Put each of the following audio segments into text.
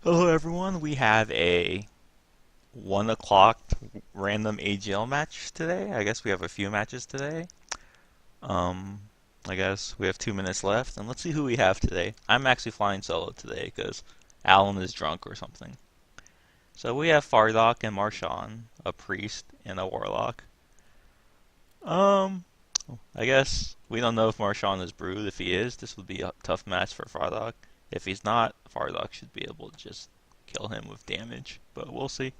Hello everyone, we have a 1 o'clock random AGL match today. I guess we have a few matches today. Um, I guess we have 2 minutes left, and let's see who we have today. I'm actually flying solo today because Alan is drunk or something. So we have Fardock and Marshawn, a priest and a warlock. Um, I guess we don't know if Marshawn is brewed. If he is, this would be a tough match for Fardock. If he's not, Fardock should be able to just kill him with damage, but we'll see.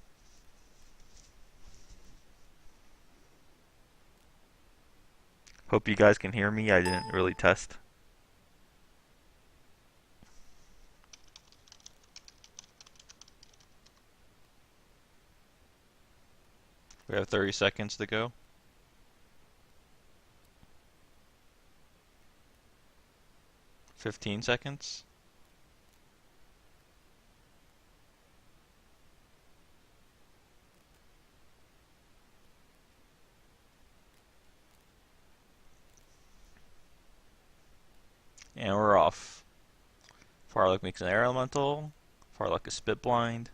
Hope you guys can hear me. I didn't really test. We have 30 seconds to go. 15 seconds. And we're off. Farlock makes an air elemental. Farlock is spit blind.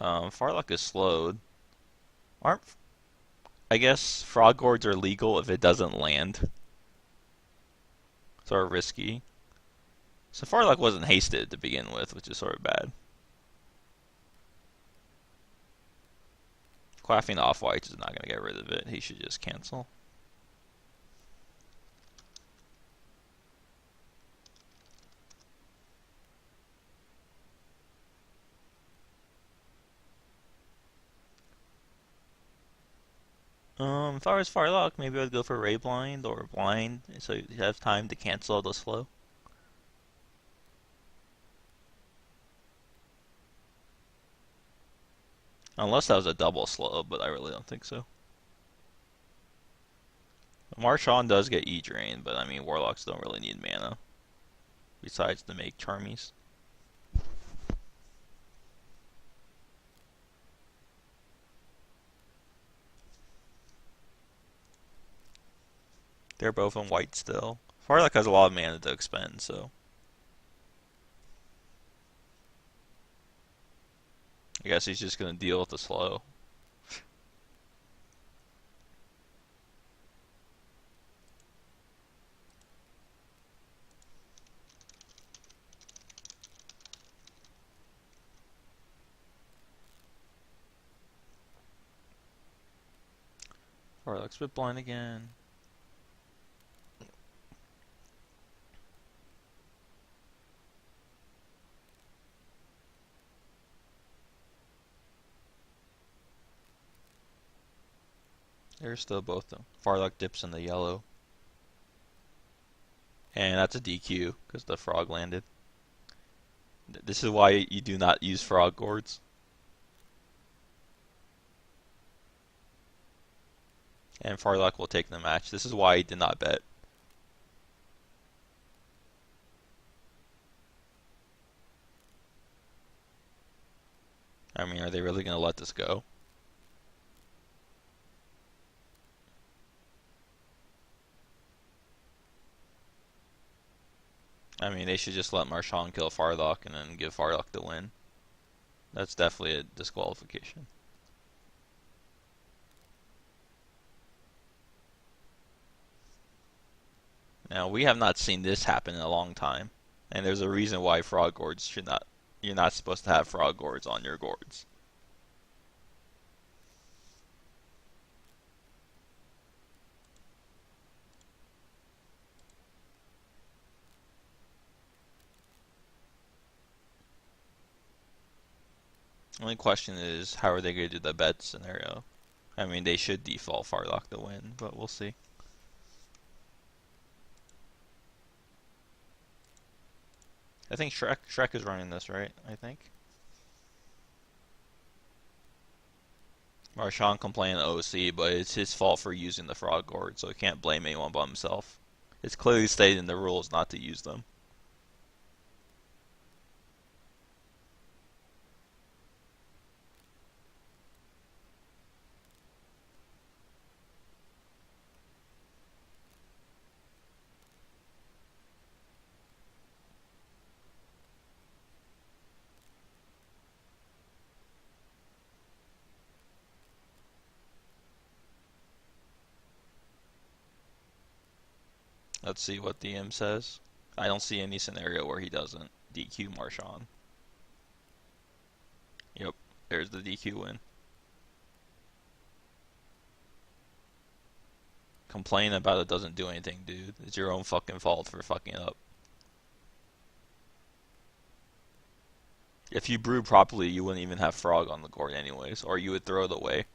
Farlock is slowed. Aren't I guess frog gourds are legal if it doesn't land. Sort of risky. So Farlock wasn't hasted to begin with, which is sort of bad. Quaffing off-white is not going to get rid of it. He should just cancel. If I was Farlock, maybe I'd go for Ray Blind or Blind, so you have time to cancel the slow. Unless that was a double slow, but I really don't think so. Marshawn does get E-Drain, but I mean, Warlocks don't really need mana, besides to make Charmies. They're both in white still. Farlock has a lot of mana to expend, so I guess he's just going to deal with the slow. Farlock's bit blind again. They're still both though. Farlock dips in the yellow. And that's a DQ, because the frog landed. This is why you do not use frog gourds. And Farlock will take the match. This is why he did not bet. I mean, are they really going to let this go? I mean, they should just let Marshawn kill Farlock and then give Farlock the win. That's definitely a disqualification. Now, we have not seen this happen in a long time, and there's a reason why frog gourds should not. You're not supposed to have frog gourds on your gourds. The only question is, how are they going to do the bet scenario? I mean, they should default Farlock to win, but we'll see. I think Shrek is running this, right? I think. Marshawn complained OC, but it's his fault for using the frog gourd, so he can't blame anyone but himself. It's clearly stated in the rules not to use them. Let's see what DM says. I don't see any scenario where he doesn't DQ Marshawn. Yep, there's the DQ win. Complain about it doesn't do anything, dude. It's your own fucking fault for fucking up. If you brew properly, you wouldn't even have frog on the court anyways, or you would throw it away.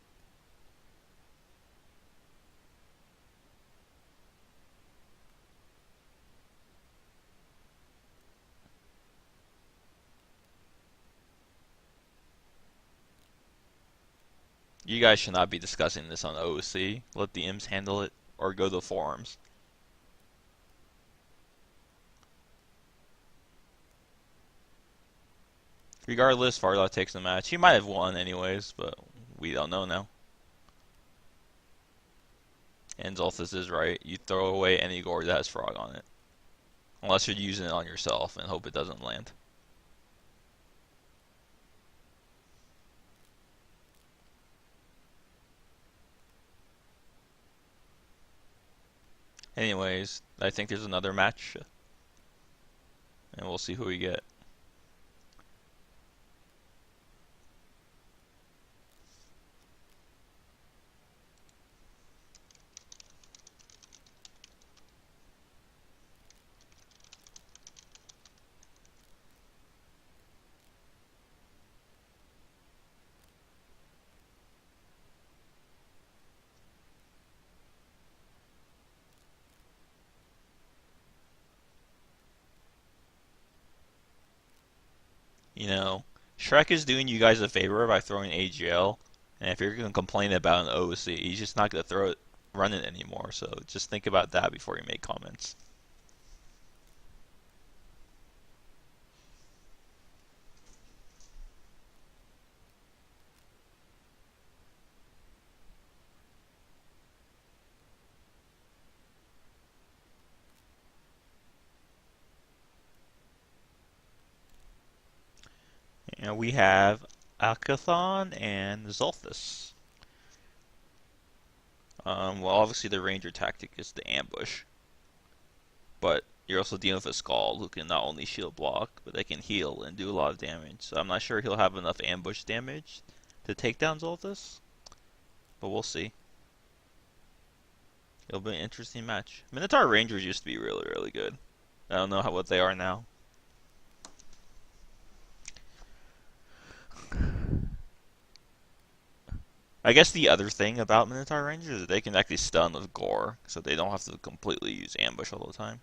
You guys should not be discussing this on OOC. Let the Imps handle it, or go to the forums. Regardless, Farlock takes the match. He might have won anyways, but we don't know now. And Zolthus is right. You throw away any gourd that has frog on it. Unless you're using it on yourself and hope it doesn't land. Anyways, I think there's another match. And we'll see who we get. You know, Shrek is doing you guys a favor by throwing AGL. And if you're going to complain about an OOC, he's just not going to run it anymore. So just think about that before you make comments. And we have Akathon and Zolthus. Well, obviously the ranger tactic is the ambush, but you're also dealing with a Scald who can not only shield block, but they can heal and do a lot of damage. So I'm not sure he'll have enough ambush damage to take down Zolthus, but we'll see. It'll be an interesting match. Minotaur Rangers used to be really, really good. I don't know what they are now. I guess the other thing about Minotaur Rangers is that they can actually stun with Gore, so they don't have to completely use ambush all the time.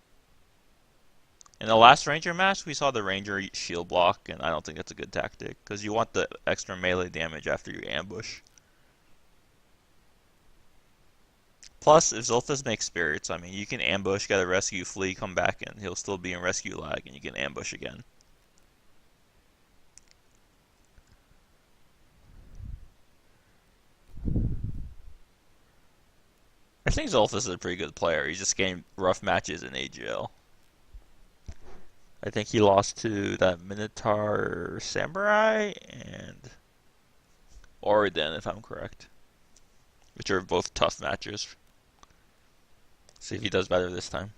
In the last Ranger match, we saw the Ranger shield block, and I don't think that's a good tactic, because you want the extra melee damage after you ambush. Plus, if Zolthus makes spirits, I mean, you can ambush, get a rescue, flee, come back, and he'll still be in rescue lag, and you can ambush again. I think Zolthus is a pretty good player. He's just getting rough matches in AGL. I think he lost to that Minotaur Samurai and Oriden, if I'm correct, which are both tough matches. See if he does better this time.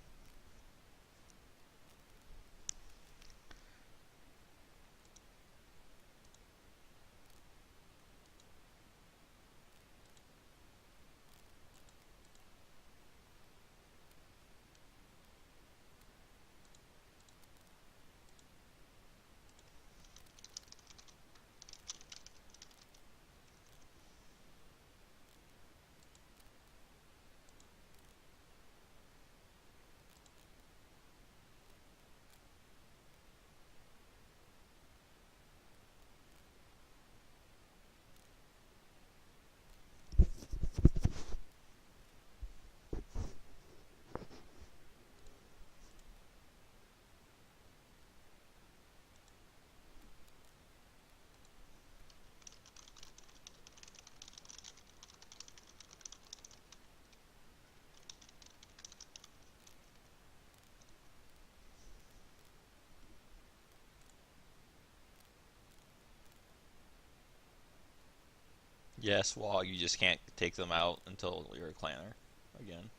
Yes, well, you just can't take them out until you're a clanner again.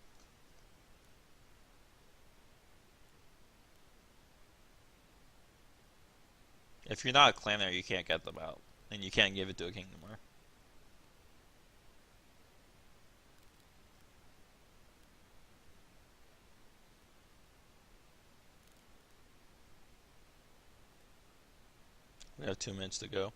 If you're not a clanner, you can't get them out, and you can't give it to a Kingdomer. We have 2 minutes to go.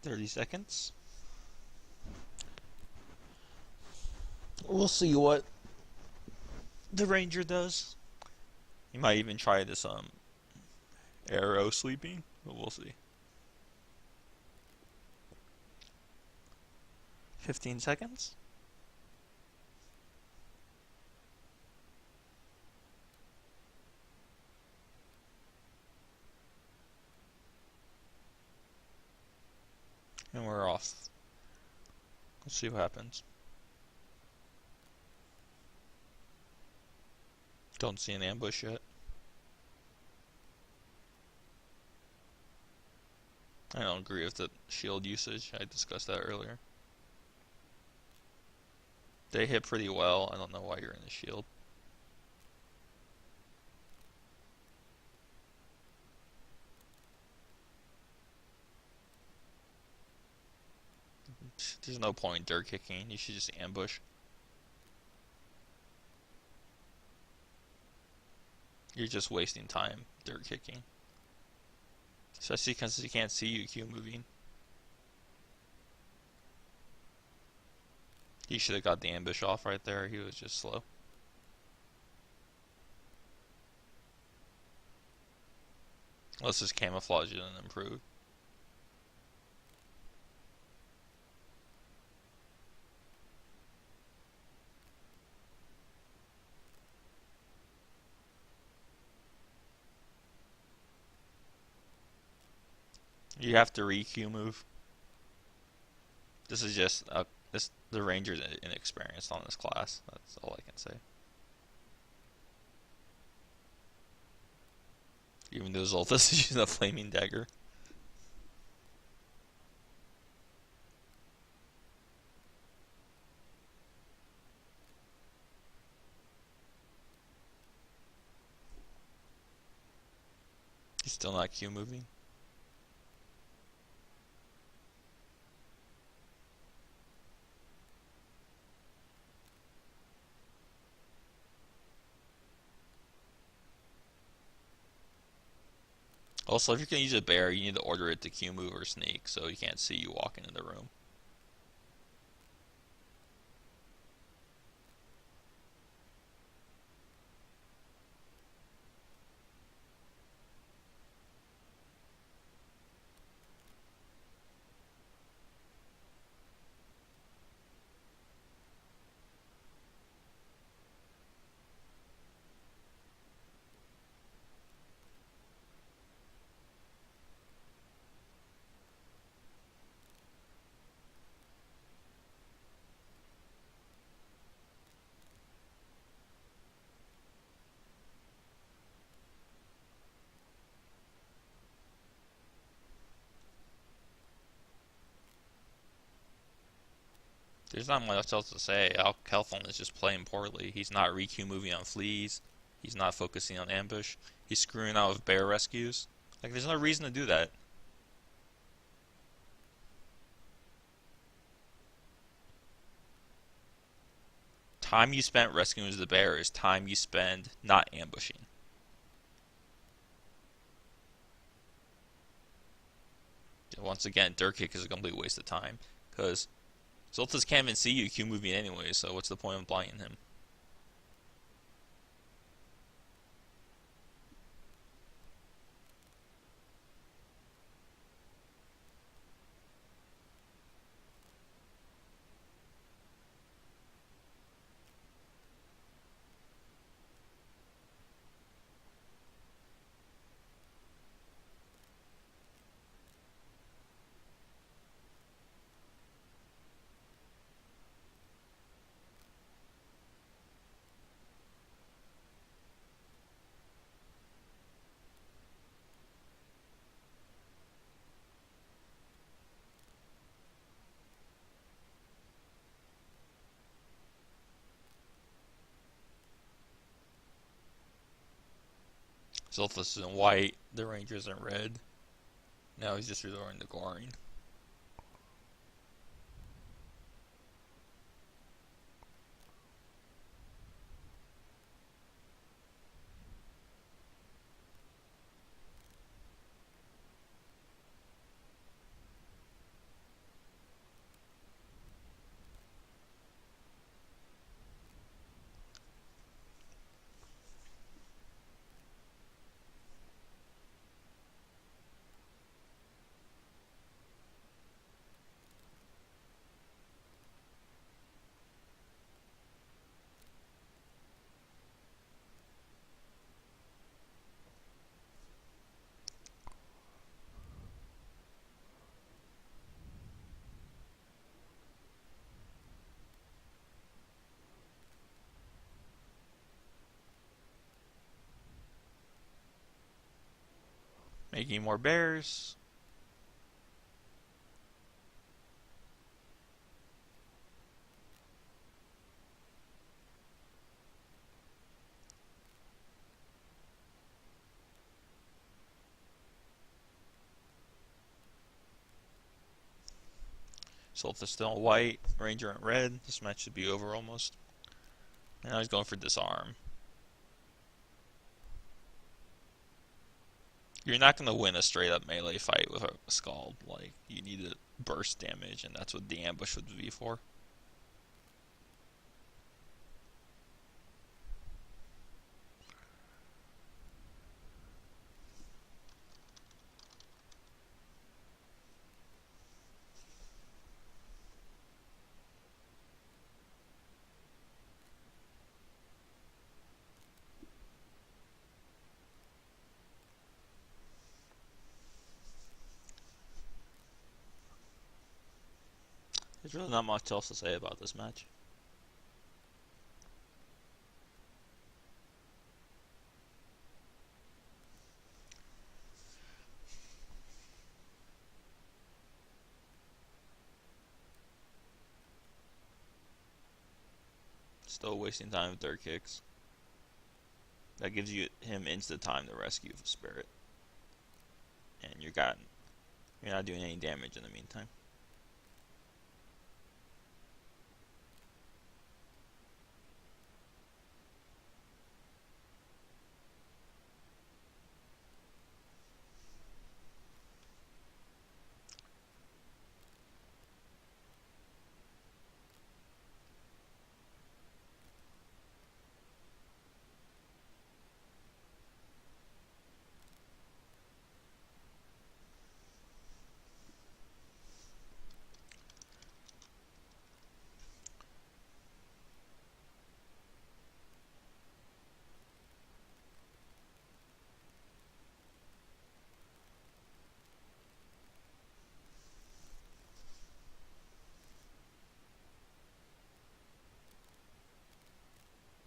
$30 seconds. We'll see what the ranger does. He might even try this arrow sleeping, but we'll see. 15 seconds. And we're off. Let's see what happens. Don't see an ambush yet. I don't agree with the shield usage. I discussed that earlier. They hit pretty well. I don't know why you're in the shield. There's no point in dirt kicking. You should just ambush. You're just wasting time dirt kicking. Especially because he can't see you Q moving. He should have got the ambush off right there. He was just slow. Unless his camouflage didn't improve. You have to re-Q move. This is just the ranger's inexperienced on this class. That's all I can say. Even though Zoltas is using a flaming dagger. He's still not Q moving. Also, if you're going to use a bear, you need to order it to Q move or sneak, so he can't see you walking in the room. There's not much else to say. Alcalphon is just playing poorly. He's not Riku moving on fleas. He's not focusing on ambush. He's screwing out with bear rescues. Like, there's no reason to do that. Time you spent rescuing the bear is time you spend not ambushing. Once again, dirt kick is a complete waste of time because Zoltas can't even see you Q moving anyway. So what's the point of blinding him? Zoltas is in white. The Ranger's in red. Now he's just resorting to Goring. Making more bears. Zoltas still in white. Ranger in red. This match should be over almost. Now he's going for disarm. You're not going to win a straight up melee fight with a Scald. Like, you need to burst damage, and that's what the ambush would be for. There's really not much else to say about this match. Still wasting time with dirt kicks. That gives him instant time to rescue the spirit. And you're not doing any damage in the meantime.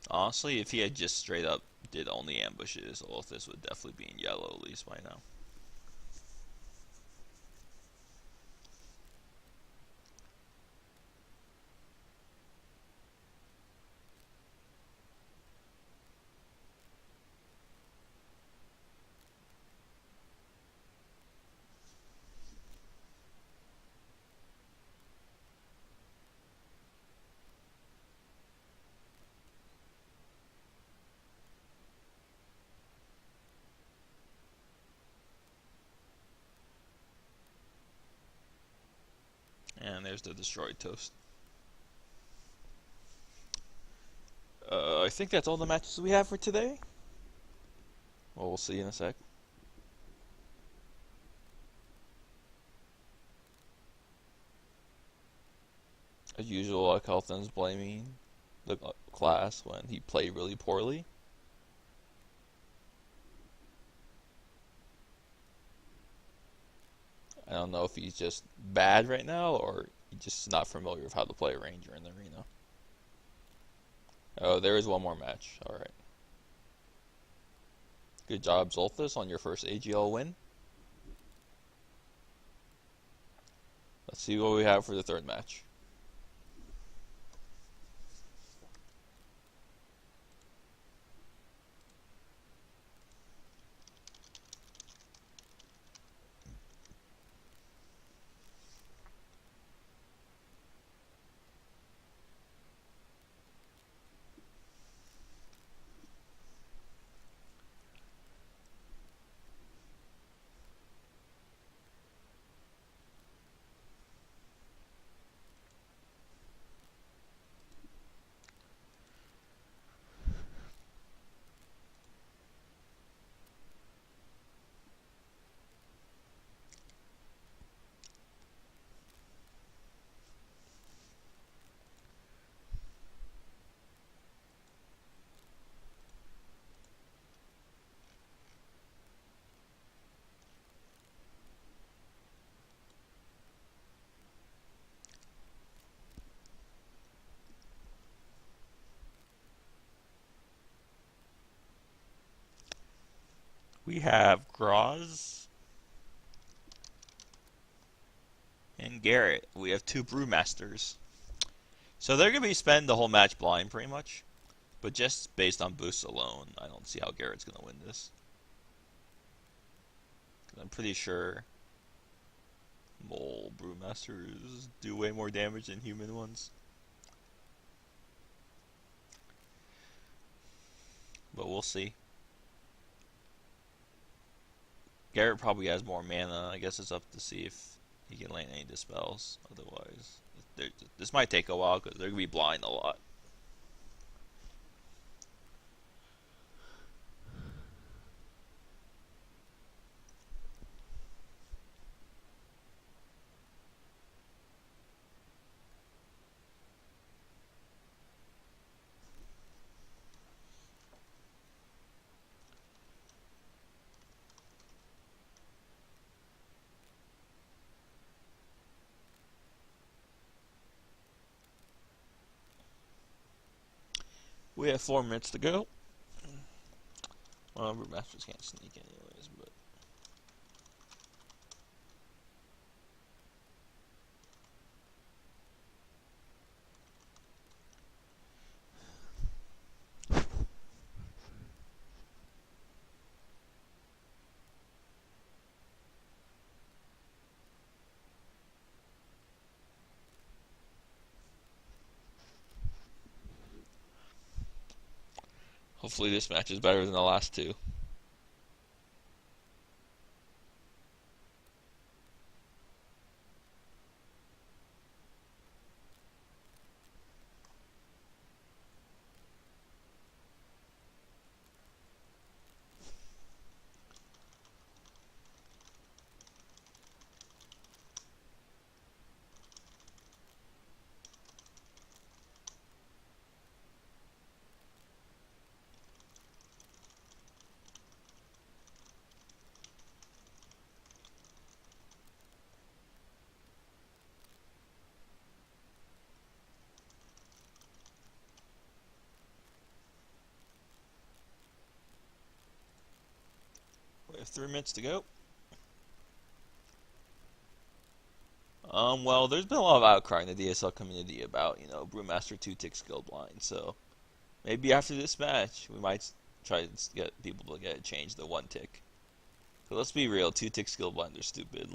Honestly, if he had just straight up did only ambushes, Olthus would definitely be in yellow at least by now. And there's the destroyed toast. I think that's all the matches we have for today. Well, we'll see in a sec. As usual, Kelton's blaming the class when he played really poorly. I don't know if he's just bad right now or he's just not familiar with how to play a Ranger in the arena. Oh, there is one more match. Alright. Good job, Zolthus, on your first AGL win. Let's see what we have for the third match. We have Groz and Garrett. We have two Brewmasters. So they're going to be spending the whole match blind pretty much. But just based on boosts alone, I don't see how Garrett's going to win this. I'm pretty sure mole Brewmasters do way more damage than human ones. But we'll see. Garrett probably has more mana. I guess it's up to see if he can land any dispels. Otherwise, this might take a while because they're going to be blind a lot. We have 4 minutes to go. Well, Brewmasters can't sneak anyways, but... Hopefully this match is better than the last two. We have 3 minutes to go. Well, there's been a lot of outcry in the DSL community about, Brewmaster 2-tick skill blind, so maybe after this match, we might try to get people to get it changed to 1-tick. So let's be real, 2-tick skill blind are stupid,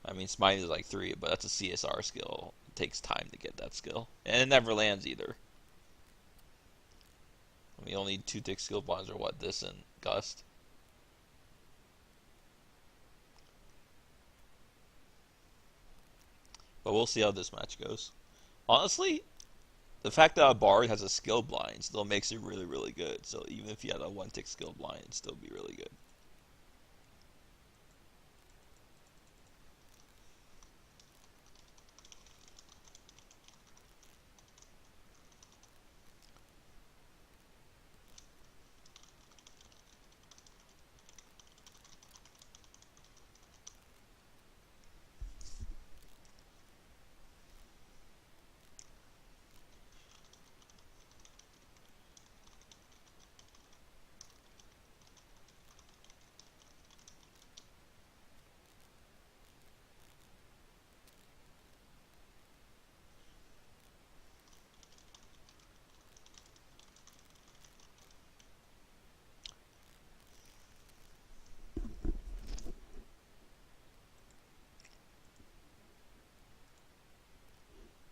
I mean, Smite is like 3, but that's a CSR skill. It takes time to get that skill. And it never lands either. I mean, only 2-tick skill blinds are what, this and Gust? But we'll see how this match goes. Honestly, the fact that a Bard has a skill blind still makes it really, really good. So even if you had a one-tick skill blind, it'd still be really good.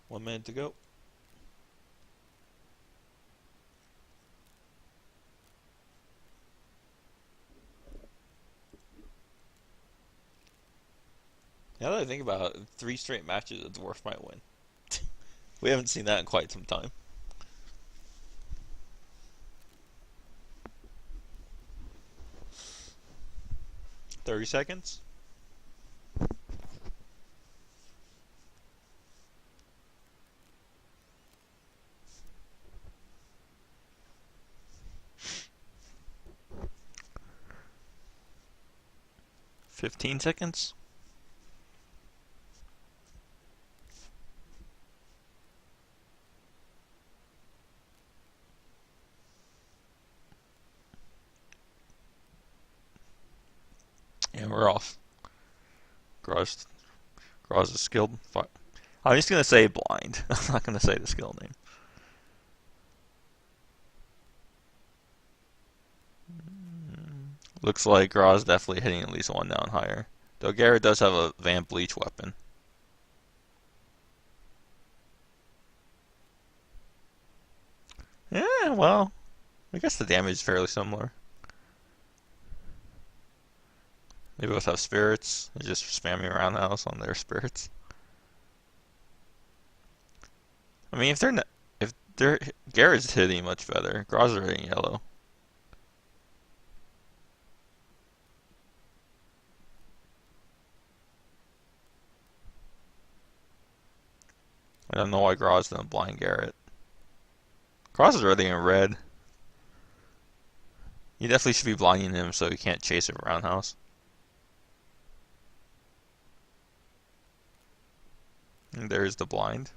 One minute to go. Now that I think about it, 3 straight matches, a dwarf might win. We haven't seen that in quite some time. 30 seconds. $15 seconds. And we're off. Groz, Groz is skilled. I'm just gonna say blind. I'm not gonna say the skill name. Looks like Groz definitely hitting at least one down higher. Though Garrett does have a Vamp Leech weapon. Yeah, well, I guess the damage is fairly similar. They both have spirits. They're just spamming roundhouse on their spirits. I mean, if they're Garrett's hitting much better. Groz are hitting yellow. I don't know why Groz didn't blind Garrett. Groz is already in red. You definitely should be blinding him so he can't chase a roundhouse. And there's the blind.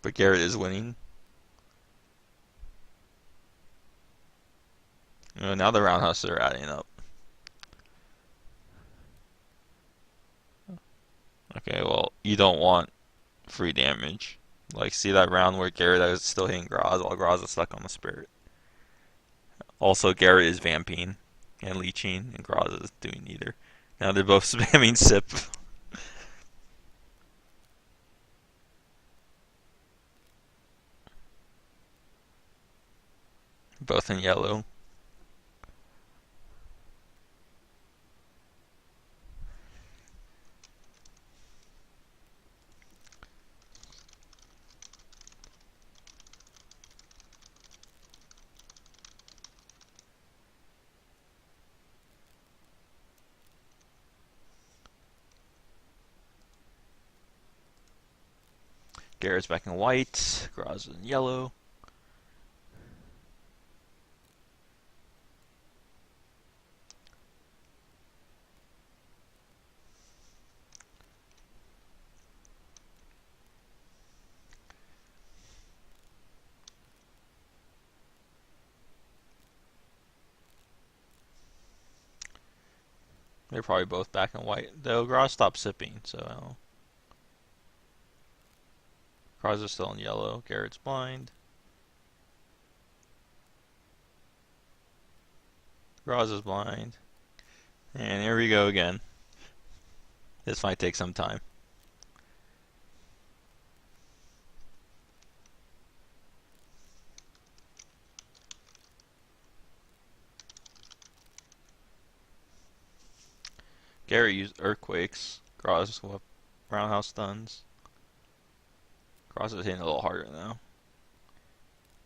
But Garrett is winning. Now the roundhouses are adding up. Okay, well, you don't want free damage. Like, see that round where Garrett is still hitting Groz while Groz is stuck on the spirit. Also, Garrett is vamping and leeching, and Groz is doing neither. Now they're both spamming sip. Both in yellow. Garrett's back in white. Groz is in yellow. They're probably both back in white. Though Groz stopped sipping, so Groz is still in yellow. Garrett's blind. Groz is blind. And here we go again. This might take some time. Garrett used Earthquakes. Groz roundhouse stuns. Cross is hitting a little harder now.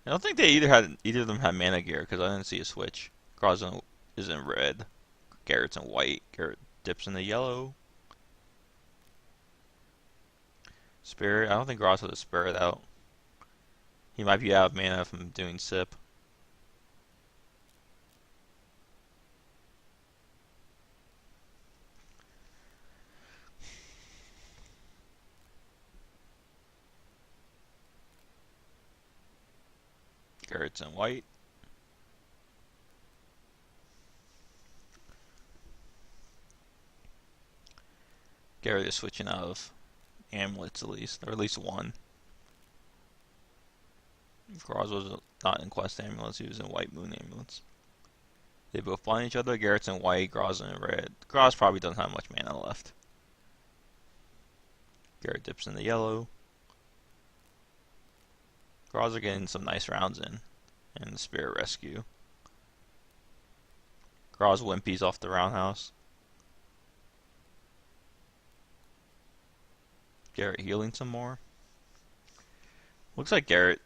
I don't think either of them had mana gear because I didn't see a switch. Cross is in red. Garrett's in white. Garrett dips in the yellow. Spirit. I don't think Gross has a spirit out. He might be out of mana from doing sip. Garrett's in white. Garrett is switching out of amulets at least, or at least one. If Groz was not in quest amulets, he was in white moon amulets. They both blind each other. Garrett's in white, Groz in red. Groz probably doesn't have much mana left. Garrett dips in the yellow. Groz are getting some nice rounds in. And the Spirit Rescue. Groz wimpies off the roundhouse. Garrett healing some more. Looks like Garrett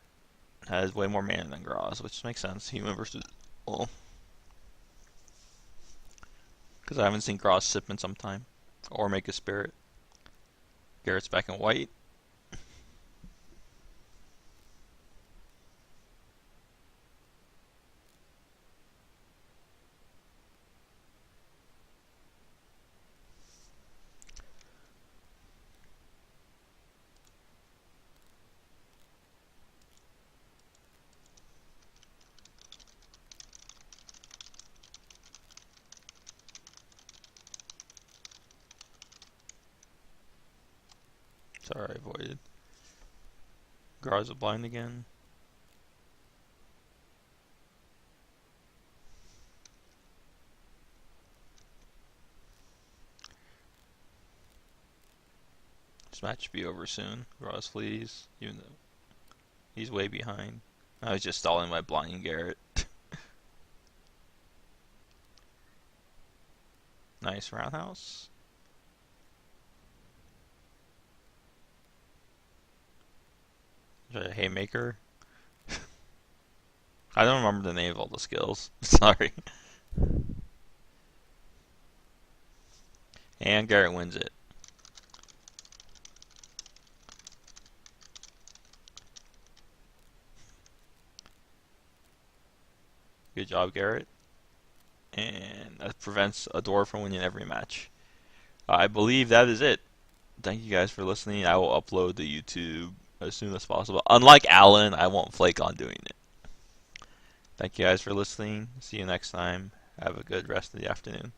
has way more mana than Groz, which makes sense. Human versus... Well, because I haven't seen Groz sip in some time. Or make a Spirit. Garrett's back in white. Sorry, I avoided. Groz is blind again. This match should be over soon. Groz flees, even though he's way behind. I was just stalling my blinding Garrett. Nice roundhouse. Try a haymaker. I don't remember the name of all the skills. Sorry. And Garrett wins it. Good job, Garrett. And that prevents a door from winning every match. I believe that is it. Thank you guys for listening. I will upload to YouTube as soon as possible. Unlike Alan, I won't flake on doing it. Thank you guys for listening. See you next time. Have a good rest of the afternoon.